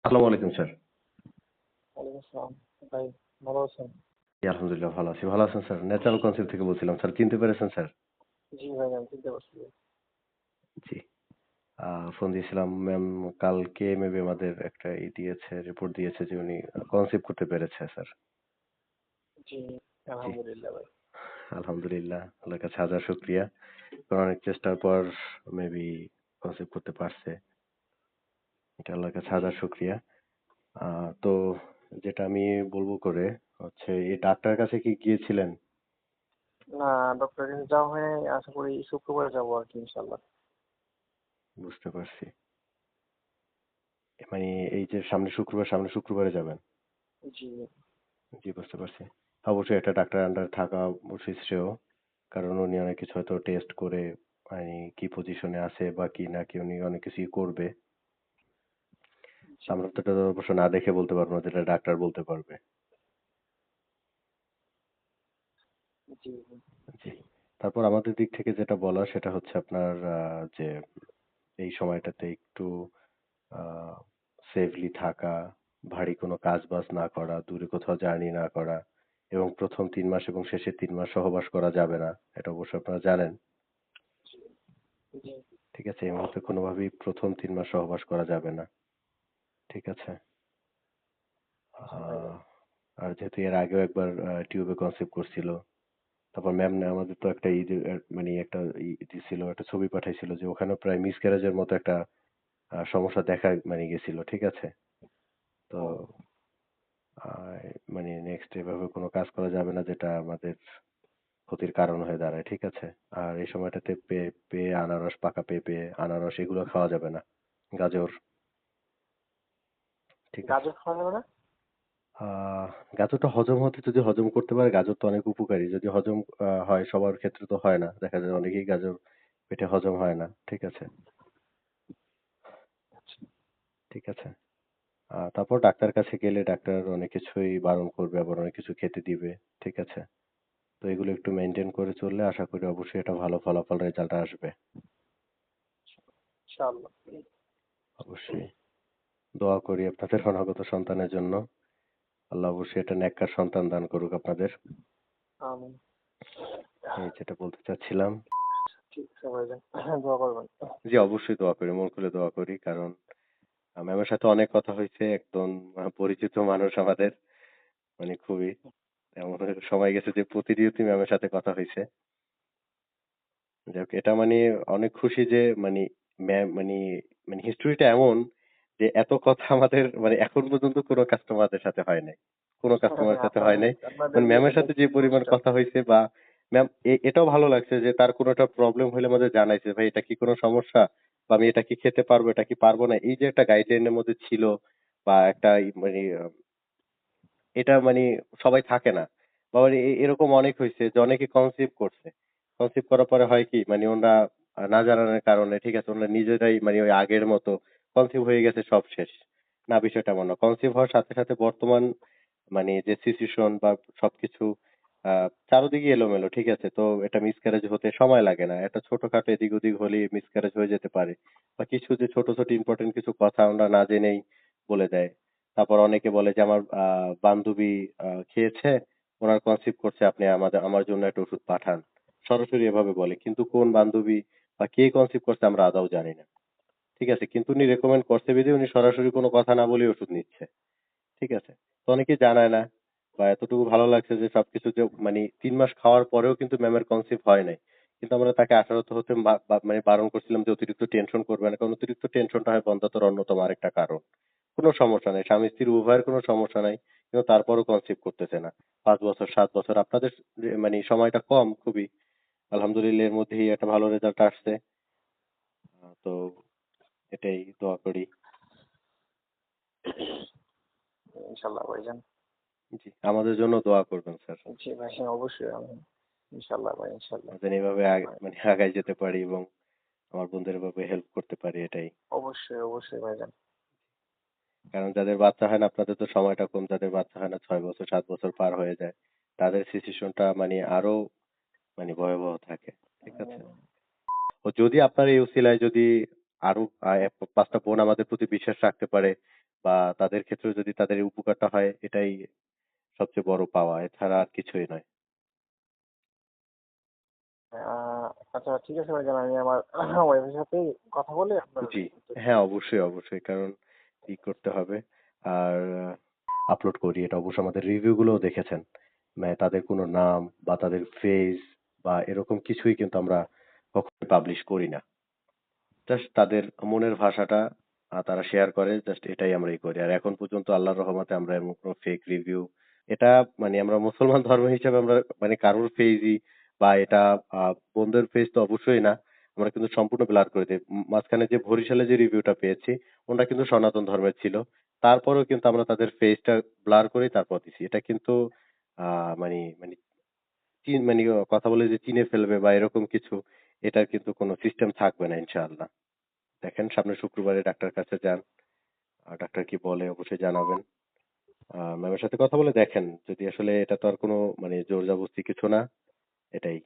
আসসালামু আলাইকুম স্যার। ওয়ালাইকুম আসসালাম। ভাই ভালো আছেন? জি, আলহামদুলিল্লাহ ভালো আছি। ভালো আছেন স্যার? ন্যাচারাল কনসেপ্ট থেকে বলছিলাম। স্যার চিনতে পেরেছেন স্যার? জি ভাই, আমি চিনতে পারছি। জি। ফোন দিয়েছিলাম ম্যাম কালকে মেবি আমাদের একটা দিয়েছে, রিপোর্ট দিয়েছে যে উনি কনসিভ করতে পেরেছে স্যার। জি, জি, আলহামদুলিল্লাহ ভাই। আলহামদুলিল্লাহ। আল্লাহর কাছে হাজার শুকরিয়া। কারণ অনেক চেষ্টার পর মেবি কনসিভ করতে পারছে। এটা আল্লাহর কাছে জি, হাজার শুকরিয়া। তো যেটা আমি বলবো করে হচ্ছে এই ডাক্তারের কাছে কি গিয়েছিলেন? না, ডক্টরের কাছে যাওয়া হয় নাই। আশা করি শুক্রবারে যাবো আর কি, ইনশাল্লাহ। বুঝতে পারছি। মানে এই যে সামনে শুক্রবারে যাবেন? জি, জি, বুঝতে পারছি। অবশ্যই একটা ডাক্তারের আন্ডারে থাকা অবশ্যই শ্রেয়। কারণ উনি অনেক কিছু হয়তো টেস্ট করে মানে কি পজিশনে আছে বা কি না কি উনি অনেক কিছুই করবে। জি, আমরা তো এটা অবশ্য না দেখে বলতে পারবো না, যেটা ডাক্তার বলতে পারবে। জি, জি। তারপর আমাদের দিক থেকে যেটা বলা সেটা হচ্ছে আপনার যে এই সময়টাতে একটু আহ সেফলি থাকা, ভারী কোনো কাজ-বাজ না করা, দূরে কোথাও জার্নি না করা এবং ১ম ৩ মাস এবং শেষের ৩ মাস সহবাস করা যাবে না। এটা অবশ্য আপনারা জানেন। জি, জি, ঠিক আছে? এই মুহূর্তে কোনোভাবেই ১ম ৩ মাস সহবাস করা যাবে না। ঠিক আছে? জি ভাই। আহ আর যেহেতু এর আগেও একবার টিউবে কনসিভ করছিল। তারপর ম্যাম আমাদের তো একটা মানে একটা দিছিল, একটা ছবি পাঠাইছিল যে ওখানেও প্রায় মিসক্যারেজের মতো একটা সমস্যা দেখা মানে গেছিল। ঠিক আছে? তো ও, মানে নেক্সট এভাবে কোনো কাজ করা যাবে না যেটা আমাদের ক্ষতির কারণ হয়ে দাঁড়ায়। ঠিক আছে? আর এই সময়টাতে পেঁপে, আনারস, পাকা পেঁপে, আনারস এগুলো খাওয়া যাবে না। গাজর। ঠিক আছে? গাজর খাওয়া যাবে না? আহ গাজরটা হজম হতে যদি হজম করতে পারে গাজর তো অনেক উপকারী। যদি হজম হয় সবার ক্ষেত্রে তো হয় না। দেখা যায় অনেকেই গাজর পেটে হজম হয় না। ঠিক আছে? ঠিক আছে? তারপর ডাক্তার কাছে গেলে ডাক্তার অনেক কিছুই বারণ করবে, আবার অনেক কিছু খেতে দিবে। ঠিক আছে? তো এগুলো একটু মেইনটেইন করে চললে আশা করি অবশ্যই একটা ভালো ফলাফল রেজাল্ট আসবে। ইনশাআল্লাহ। অবশ্যই। দোয়া করি আপনাদের অনাগত সন্তানের জন্য। আল্লাহ অবশ্যই একটা নেককার সন্তান দান করুক আপনাদের। আমিন। এই যেটা বলতে চাচ্ছিলাম। ঠিক আছে ভাইজান, দোয়া করবেন। জি, অবশ্যই দোয়া করি। মন খুলে দোয়া করি। কারণ ম্যামের সাথে অনেক কথা হইছে। একদম পরিচিত মানুষ আমাদের। মানে খুবই। এমন সময় গেছে যে প্রতিনিয়তই ম্যামের সাথে কথা হইছে। যাই হোক এটা মানে অনেক খুশি যে মানে ম্যাম মানে হিস্টরিটা এমন যে এত কথা আমাদের মানে এখন পর্যন্ত কোনো কাস্টমারদের সাথে হয় নাই। কোনো কাস্টমারের সাথে হয় আপনাদের নাই। আপনাদের মানে ম্যামের ইয়েতে সাথে দেখছি যে পরিমাণ পোস্টটা। কথা হইছে বা ম্যাম এটাও ভালো লাগছে যে তার কোনো একটা প্রবলেম হলে আমাদের জানাইছে, ভাই এটা কি কোনো সমস্যা? বা আমি এটা কি খেতে পারবো, এটা কি পারবো না? এই যে একটা গাইডলাইনের মধ্যে ছিল বা একটা মানে এটা মানে সবাই থাকে না। বা এরকম অনেক হইছে যে অনেকে কনসিভ করছে। কনসিভ করার পরে হয় কি মানে ওরা না জানানোর কারণে ঠিক আছে ওরা নিজেরাই মানে ওই আগের মতো কনসিভ হয়ে গেছে সব শেষ। না বিষয়টা এমন না। কনসিভ হওয়ার সাথে সাথে বর্তমান মানে যে সিচুয়েশন বা সবকিছু চারদিকে এলোমেলো ঠিক আছে? তো এটা মিসক্যারেজ হতে সময় লাগে না। একটা ছোটখাটো এদিক ওদিক হলেই মিসক্যারেজ হয়ে যেতে পারে। বা কিছু যে ছোট, ছোট ইম্পোর্টেন্ট কিছু কথা ওরা না জেনেই বলে দেয়। তারপর অনেকে বলে যে আমার বান্ধবী খেয়েছে, ওনার কনসিভ করছে আপনি আমার জন্য একটা ওষুধ পাঠান। সরাসরি এভাবে বলে। কিন্তু কোন বান্ধবী বা কে কনসিভ করছে আমরা আদৌ জানি না। ঠিক আছে? কিন্তু উনি রেকমেন্ড করছে বিধায় উনি সরাসরি কোনো কথা না বলেই ওষুধ নিচ্ছে। ঠিক আছে? তো অনেকেই জানায় না বা এতটুকু ভালো লাগছে যে সবকিছু যে মানে ৩ মাস খাওয়ার পরেও কিন্তু ম্যামের কনসিভ হয় নাই। কিন্তু আমরা তাকে আশারত হতে মানে বারণ করছিলাম যে অতিরিক্ত টেনশন করবে না। কারণ অতিরিক্ত টেনশনটা হয় বন্ধ্যাত্বের অন্যতম আরেকটা কারণ। কোনো সমস্যা নাই। স্বামী-স্ত্রীর উভয়ের কোনো সমস্যা নাই। কিন্তু তারপরও কনসিভ করতেছে না। ৫ বছর ৭ বছর আপনাদের যে মানে সময়টা কম খুবই। আলহামদুলিল্লাহ এর মধ্যেই একটা ভালো রেজাল্ট আসছে। তো এটাই দোয়া করি। ইনশাআল্লাহ ভাইজান। জি, আমাদের জন্য দোয়া করবেন স্যার। জি ভাই, হ্যাঁ, অবশ্যই আমি ইনশাআল্লাহ ভাই, ইনশাআল্লাহ। যেন এভাবে মানে আগায় যেতে পারি এবং আমার বন্ধুদের এভাবে হেল্প করতে পারি এটাই। অবশ্যই, অবশ্যই ভাইজান। কারণ যাদের বাচ্চা হয় না আপনাদের তো সময়টা কম, যাদের বাচ্চা হয় না ৬ বছর ৭ বছর পার হয়ে যায়। তাদের সিচুয়েশনটা মানে আরো মানে ভয়াবহ থাকে। ঠিক আছে? ও যদি আপনার এই উসিলায় যদি আরো ৫ টা বোন আমাদের প্রতি বিশ্বাস রাখতে পারে বা তাদের ক্ষেত্রেও যদি তাদের এই উপকারটা হয় এটাই সবচেয়ে বড় পাওয়া। এছাড়া আর কিছুই নয়। আহ, আচ্ছা ঠিক আছে ভাইজান, আমি আমার ওয়াইফের সাথে কথা বলে আপনার জি। তথ্য হ্যাঁ, দিচ্ছি। অবশ্যই, অবশ্যই। কারণ করতে হবে। আর আপলোড করি এটা অবশ্য আমাদের রিভিউ গুলোও দেখেছেন। মানে তাদের কোনো নাম বা তাদের ফেস বা এরকম কিছুই কিন্তু আমরা কখনোই পাবলিশ করি না। জাস্ট তাদের মনের ভাষাটা তারা শেয়ার করে জাস্ট এটাই আমরা করি। আর এখন পর্যন্ত আল্লাহর রহমতে আমরা এমন কোনো ফেক রিভিউ এটা মানে আমরা মুসলমান ধর্ম হিসেবে আমরা মানে কারোর পেজই বা এটা বন্ধুর পেজ তো অবশ্যই না। আমরা কিন্তু সম্পূর্ণ ব্লার করে দেই। মাঝখানে যে বরিশালে যে রিভিউটা পেয়েছি ওটা কিন্তু সনাতন ধর্মের ছিল। তারপরেও কিন্তু আমরা তাদের ফেসটা ব্লার করেই তারপর দিছি। এটা কিন্তু আ মানি মানি মানে কথা বলে যে চিনে ফেলবে বা এরকম কিছু এটার কিন্তু কোনো সিস্টেম থাকবে না ইনশাআল্লাহ। দেখেন সামনের শুক্রবারে ডাক্তারের কাছে যান। ডাক্তার কি বলে অবশ্যই জানাবেন। ম্যামের সাথে কথা বলে দেখেন। যদি আসলে এটা তো আর কোনো মানে জোর-জবরদস্তি কিছু না। এটাই।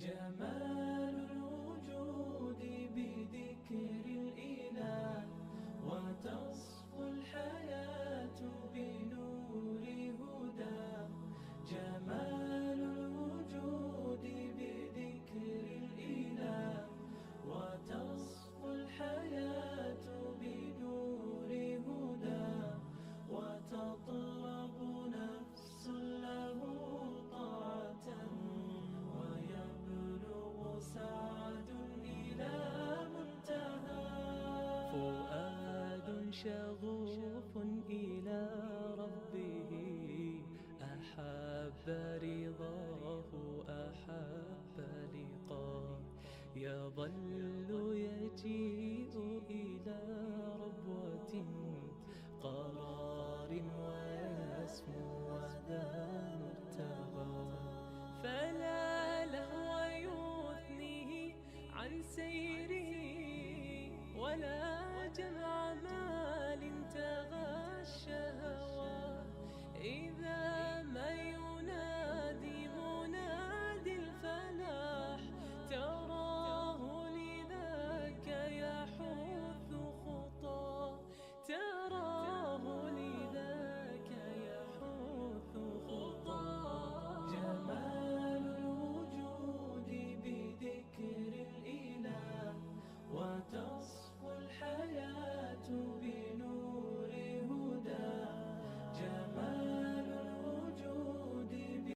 جمال الوجود بذكر الإله، وتصفو الحياة بنور هدى. جمال الوجود بذكر الإله، وتصفو الحياة بنور هدى. وتطلب نفس له طاعة، ويبلغ سعد إلى منتهى. فؤاد شغوف إلى ربه، أحب رضاه أحب لقاه. يظل يجيء إلى ربوة قرار، ويسمو وذا مرتضى. فلا لهو يثنيه عن سيره، ولا جمع مال تغى الشهوى. إذا ما ينادي منادي الفلاح، تراه لذاك يحث خطاه. تراه لذاك يحث خطاه. جمال الوجود بذكر الإله، وتصفو الحياة